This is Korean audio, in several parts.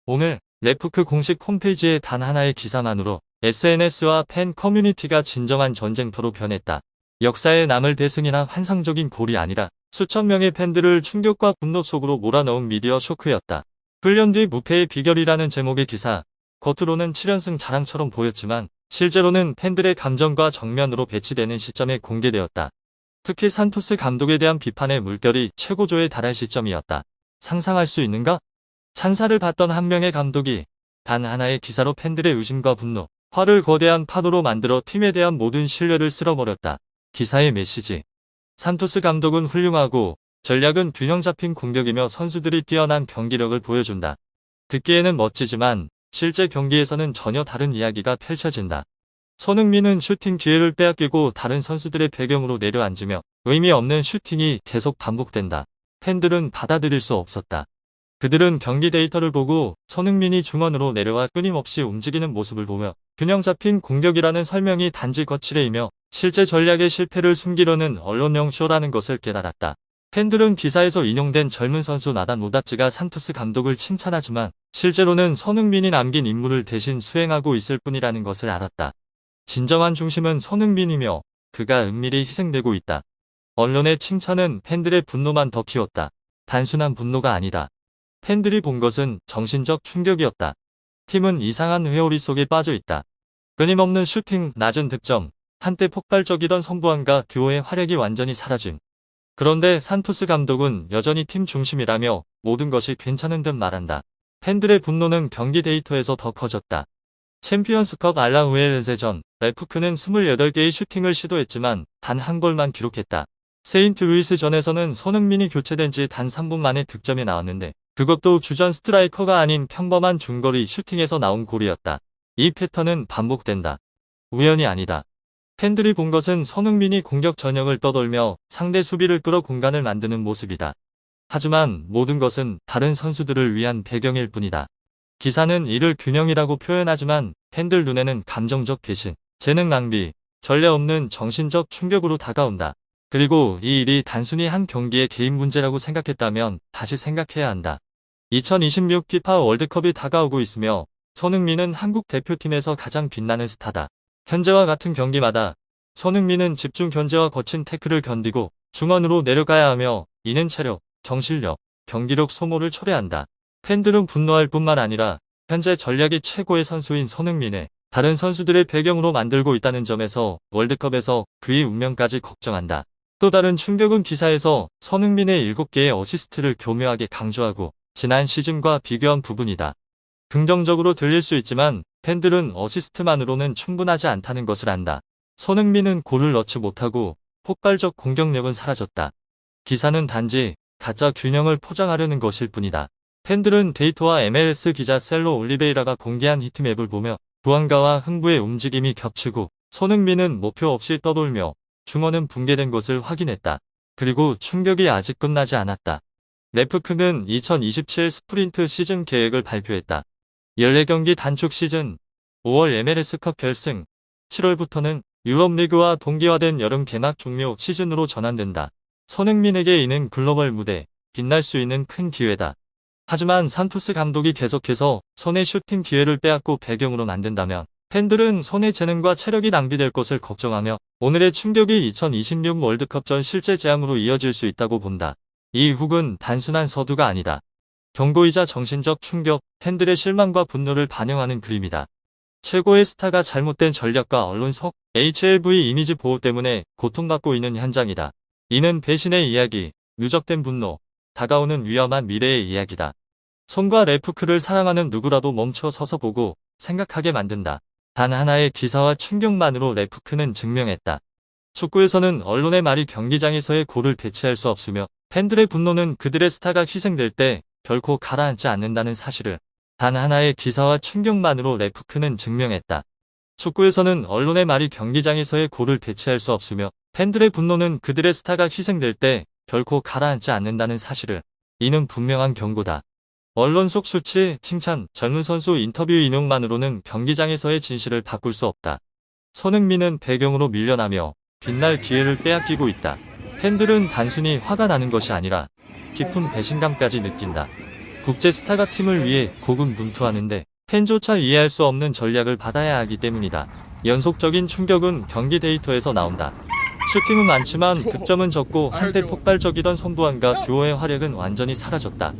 오늘 레프크 공식 홈페이지의 단 하나의 기사만으로 SNS와 팬 커뮤니티가 진정한 전쟁터로 변했다. 역사에 남을 대승이나 환상적인 골이 아니라 수천 명의 팬들을 충격과 분노 속으로 몰아넣은 미디어 쇼크였다. 훈련 뒤 무패의 비결이라는 제목의 기사, 겉으로는 7연승 자랑처럼 보였지만 실제로는 팬들의 감정과 정면으로 배치되는 시점에 공개되었다. 특히 산토스 감독에 대한 비판의 물결이 최고조에 달할 시점이었다. 상상할 수 있는가? 찬사를 받던 한 명의 감독이 단 하나의 기사로 팬들의 의심과 분노, 화를 거대한 파도로 만들어 팀에 대한 모든 신뢰를 쓸어버렸다. 기사의 메시지. 산토스 감독은 훌륭하고 전략은 균형 잡힌 공격이며 선수들이 뛰어난 경기력을 보여준다. 듣기에는 멋지지만 실제 경기에서는 전혀 다른 이야기가 펼쳐진다. 손흥민은 슈팅 기회를 빼앗기고 다른 선수들의 배경으로 내려앉으며 의미 없는 슈팅이 계속 반복된다. 팬들은 받아들일 수 없었다. 그들은 경기 데이터를 보고 손흥민이 중원으로 내려와 끊임없이 움직이는 모습을 보며 균형 잡힌 공격이라는 설명이 단지 거칠애이며 실제 전략의 실패를 숨기려는 언론용 쇼라는 것을 깨달았다. 팬들은 기사에서 인용된 젊은 선수 나단 우다치가 산토스 감독을 칭찬하지만 실제로는 손흥민이 남긴 임무를 대신 수행하고 있을 뿐이라는 것을 알았다. 진정한 중심은 손흥민이며 그가 은밀히 희생되고 있다. 언론의 칭찬은 팬들의 분노만 더 키웠다. 단순한 분노가 아니다. 팬들이 본 것은 정신적 충격이었다. 팀은 이상한 회오리 속에 빠져 있다. 끊임없는 슈팅, 낮은 득점, 한때 폭발적이던 선부안과 듀오의 활약이 완전히 사라짐. 그런데 산토스 감독은 여전히 팀 중심이라며 모든 것이 괜찮은 듯 말한다. 팬들의 분노는 경기 데이터에서 더 커졌다. 챔피언스컵 알라우엘레제전, 레프크는 28개의 슈팅을 시도했지만 단 한 골만 기록했다. 세인트루이스전에서는 손흥민이 교체된 지 단 3분 만에 득점이 나왔는데 그것도 주전 스트라이커가 아닌 평범한 중거리 슈팅에서 나온 골이었다. 이 패턴은 반복된다. 우연이 아니다. 팬들이 본 것은 손흥민이 공격 전형을 떠돌며 상대 수비를 끌어 공간을 만드는 모습이다. 하지만 모든 것은 다른 선수들을 위한 배경일 뿐이다. 기사는 이를 균형이라고 표현하지만 팬들 눈에는 감정적 배신, 재능 낭비, 전례 없는 정신적 충격으로 다가온다. 그리고 이 일이 단순히 한 경기의 개인 문제라고 생각했다면 다시 생각해야 한다. 2026 피파 월드컵이 다가오고 있으며 손흥민은 한국 대표팀에서 가장 빛나는 스타다. 현재와 같은 경기마다 손흥민은 집중 견제와 거친 태클을 견디고 중원으로 내려가야 하며 이는 체력, 정신력, 경기력 소모를 초래한다. 팬들은 분노할 뿐만 아니라 현재 전략이 최고의 선수인 손흥민을 다른 선수들의 배경으로 만들고 있다는 점에서 월드컵에서 그의 운명까지 걱정한다. 또 다른 충격은 기사에서 손흥민의 7개의 어시스트를 교묘하게 강조하고 지난 시즌과 비교한 부분이다. 긍정적으로 들릴 수 있지만 팬들은 어시스트만으로는 충분하지 않다는 것을 안다. 손흥민은 골을 넣지 못하고 폭발적 공격력은 사라졌다. 기사는 단지 가짜 균형을 포장하려는 것일 뿐이다. 팬들은 데이터와 MLS 기자 셀로 올리베이라가 공개한 히트맵을 보며 불안감과 흥부의 움직임이 겹치고 손흥민은 목표 없이 떠돌며 중원은 붕괴된 것을 확인했다. 그리고 충격이 아직 끝나지 않았다. 레프크는 2027 스프린트 시즌 계획을 발표했다. 14경기 단축 시즌, 5월 MLS컵 결승, 7월부터는 유럽리그와 동기화된 여름 개막 종료 시즌으로 전환된다. 손흥민에게 이는 글로벌 무대, 빛날 수 있는 큰 기회다. 하지만 산토스 감독이 계속해서 손의 슈팅 기회를 빼앗고 배경으로 만든다면 팬들은 손의 재능과 체력이 낭비될 것을 걱정하며 오늘의 충격이 2026 월드컵 전 실제 재앙으로 이어질 수 있다고 본다. 이 훅은 단순한 서두가 아니다. 경고이자 정신적 충격, 팬들의 실망과 분노를 반영하는 그림이다. 최고의 스타가 잘못된 전략과 언론 속 HLV 이미지 보호 때문에 고통받고 있는 현장이다. 이는 배신의 이야기, 누적된 분노, 다가오는 위험한 미래의 이야기다. 손과 레프크를 사랑하는 누구라도 멈춰 서서 보고 생각하게 만든다. 단 하나의 기사와 충격만으로 레프크는 증명했다. 축구에서는 언론의 말이 경기장에서의 골을 대체할 수 없으며 팬들의 분노는 그들의 스타가 희생될 때 결코 가라앉지 않는다는 사실을 단 하나의 기사와 충격만으로 레프크는 증명했다. 축구에서는 언론의 말이 경기장에서의 골을 대체할 수 없으며 팬들의 분노는 그들의 스타가 희생될 때 결코 가라앉지 않는다는 사실을 이는 분명한 경고다. 언론 속 수치, 칭찬, 젊은 선수 인터뷰 인용만으로는 경기장에서의 진실을 바꿀 수 없다. 손흥민은 배경으로 밀려나며 빛날 기회를 빼앗기고 있다. 팬들은 단순히 화가 나는 것이 아니라 깊은 배신감까지 느낀다. 국제 스타가 팀을 위해 고군분투하는데 팬조차 이해할 수 없는 전략을 받아야 하기 때문이다. 연속적인 충격은 경기 데이터에서 나온다. 슈팅은 많지만 득점은 적고 한때 폭발적이던 선부안과 듀오의 활약은 완전히 사라졌다.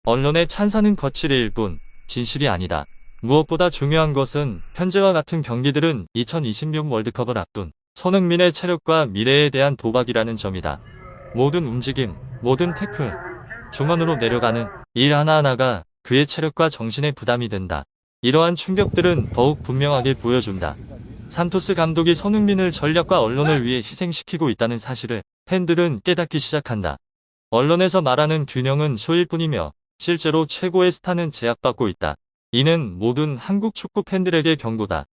언론의 찬사는 거칠일 뿐 진실이 아니다. 무엇보다 중요한 것은 현재와 같은 경기들은 2026 월드컵을 앞둔 손흥민의 체력과 미래에 대한 도박이라는 점이다. 모든 움직임, 모든 태클, 중원으로 내려가는 일 하나하나가 그의 체력과 정신에 부담이 된다. 이러한 충격들은 더욱 분명하게 보여준다. 산토스 감독이 손흥민을 전략과 언론을 위해 희생시키고 있다는 사실을 팬들은 깨닫기 시작한다. 언론에서 말하는 균형은 쇼일 뿐이며 실제로 최고의 스타는 제약받고 있다. 이는 모든 한국 축구 팬들에게 경고다.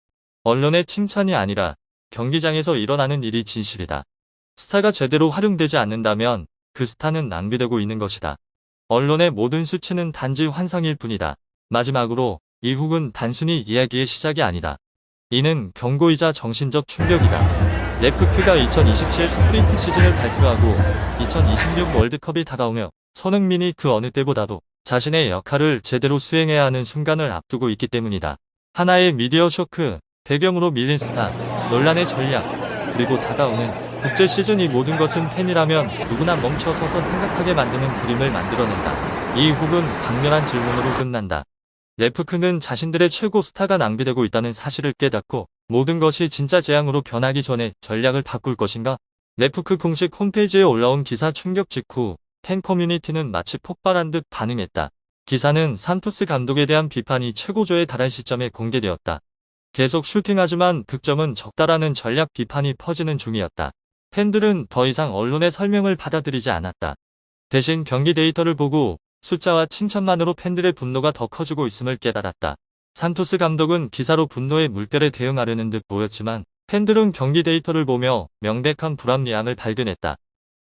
언론의 칭찬이 아니라 경기장에서 일어나는 일이 진실이다. 스타가 제대로 활용되지 않는다면 그 스타는 낭비되고 있는 것이다. 언론의 모든 수치는 단지 환상일 뿐이다. 마지막으로 이 훅은 단순히 이야기의 시작이 아니다. 이는 경고이자 정신적 충격이다. 레프크가 2027 스프린트 시즌을 발표하고 2026 월드컵이 다가오며 손흥민이 그 어느 때보다도 자신의 역할을 제대로 수행해야 하는 순간을 앞두고 있기 때문이다. 하나의 미디어 쇼크, 배경으로 밀린 스타, 논란의 전략, 그리고 다가오는 국제 시즌 이 모든 것은 팬이라면 누구나 멈춰서서 생각하게 만드는 그림을 만들어낸다. 이 훅은 강렬한 질문으로 끝난다. 레프크는 자신들의 최고 스타가 낭비되고 있다는 사실을 깨닫고 모든 것이 진짜 재앙으로 변하기 전에 전략을 바꿀 것인가? 레프크 공식 홈페이지에 올라온 기사 충격 직후 팬 커뮤니티는 마치 폭발한 듯 반응했다. 기사는 산토스 감독에 대한 비판이 최고조에 달한 시점에 공개되었다. 계속 슈팅하지만 득점은 적다라는 전략 비판이 퍼지는 중이었다. 팬들은 더 이상 언론의 설명을 받아들이지 않았다. 대신 경기 데이터를 보고 숫자와 칭찬만으로 팬들의 분노가 더 커지고 있음을 깨달았다. 산토스 감독은 기사로 분노의 물결에 대응하려는 듯 보였지만 팬들은 경기 데이터를 보며 명백한 불합리함을 발견했다.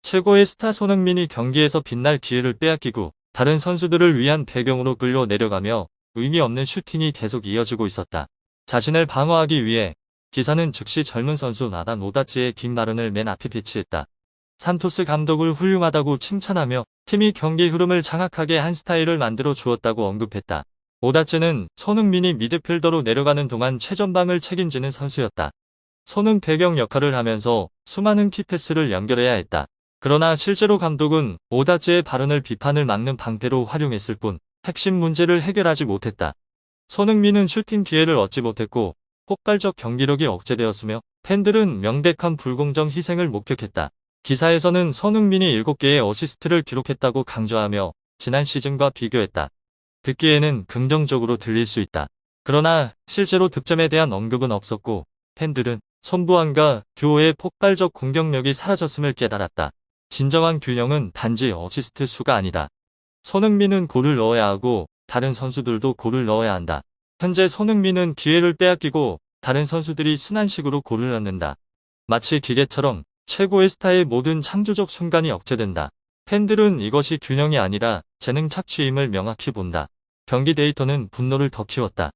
최고의 스타 손흥민이 경기에서 빛날 기회를 빼앗기고 다른 선수들을 위한 배경으로 끌려 내려가며 의미 없는 슈팅이 계속 이어지고 있었다. 자신을 방어하기 위해 기사는 즉시 젊은 선수 나단 오다치의 긴 발언을 맨 앞에 배치했다. 산토스 감독을 훌륭하다고 칭찬하며 팀이 경기 흐름을 장악하게 한 스타일을 만들어 주었다고 언급했다. 오다츠는 손흥민이 미드필더로 내려가는 동안 최전방을 책임지는 선수였다. 손은 배경 역할을 하면서 수많은 키패스를 연결해야 했다. 그러나 실제로 감독은 오다츠의 발언을 비판을 막는 방패로 활용했을 뿐 핵심 문제를 해결하지 못했다. 손흥민은 슈팅 기회를 얻지 못했고 폭발적 경기력이 억제되었으며 팬들은 명백한 불공정 희생을 목격했다. 기사에서는 손흥민이 7개의 어시스트를 기록했다고 강조하며 지난 시즌과 비교했다. 듣기에는 긍정적으로 들릴 수 있다. 그러나 실제로 득점에 대한 언급은 없었고 팬들은 손부안과 듀오의 폭발적 공격력이 사라졌음을 깨달았다. 진정한 균형은 단지 어시스트 수가 아니다. 손흥민은 골을 넣어야 하고 다른 선수들도 골을 넣어야 한다. 현재 손흥민은 기회를 빼앗기고 다른 선수들이 순환식으로 골을 넣는다. 마치 기계처럼 최고의 스타의 모든 창조적 순간이 억제된다. 팬들은 이것이 균형이 아니라 재능 착취임을 명확히 본다. 경기 데이터는 분노를 더 키웠다.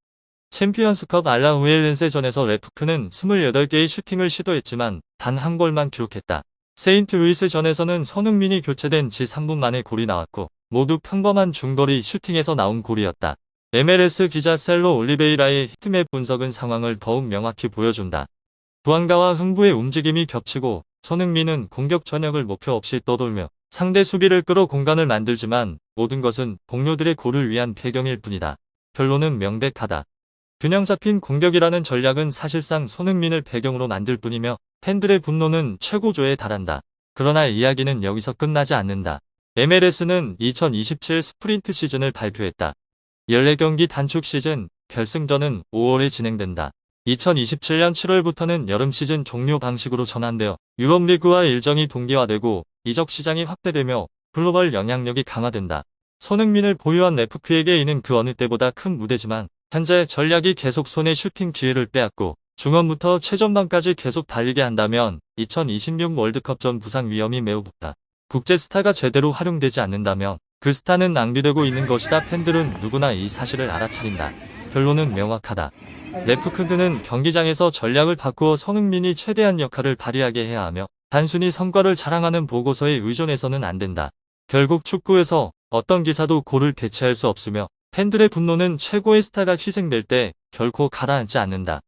챔피언스컵 알라우엘렌세전에서 레프크는 28개의 슈팅을 시도했지만 단 한 골만 기록했다. 세인트루이스전에서는 손흥민이 교체된 지 3분 만에 골이 나왔고 모두 평범한 중거리 슈팅에서 나온 골이었다. MLS 기자 셀로 올리베이라의 히트맵 분석은 상황을 더욱 명확히 보여준다. 부안가와 흥부의 움직임이 겹치고 손흥민은 공격 전역을 목표 없이 떠돌며 상대 수비를 끌어 공간을 만들지만 모든 것은 동료들의 골을 위한 배경일 뿐이다. 결론은 명백하다. 균형 잡힌 공격이라는 전략은 사실상 손흥민을 배경으로 만들 뿐이며 팬들의 분노는 최고조에 달한다. 그러나 이야기는 여기서 끝나지 않는다. MLS는 2027 스프린트 시즌을 발표했다. 14경기 단축 시즌, 결승전은 5월에 진행된다. 2027년 7월부터는 여름 시즌 종료 방식으로 전환되어 유럽 리그와 일정이 동기화되고 이적 시장이 확대되며 글로벌 영향력이 강화된다. 손흥민을 보유한 레프크에게 이는 그 어느 때보다 큰 무대지만 현재 전략이 계속 손에 슈팅 기회를 빼앗고 중원부터 최전방까지 계속 달리게 한다면 2026 월드컵 전 부상 위험이 매우 높다. 국제 스타가 제대로 활용되지 않는다면 그 스타는 낭비되고 있는 것이다. 팬들은 누구나 이 사실을 알아차린다. 결론은 명확하다. 레프크는 경기장에서 전략을 바꾸어 손흥민이 최대한 역할을 발휘하게 해야 하며 단순히 성과를 자랑하는 보고서에 의존해서는 안 된다. 결국 축구에서 어떤 기사도 골을 대체할 수 없으며 팬들의 분노는 최고의 스타가 희생될 때 결코 가라앉지 않는다.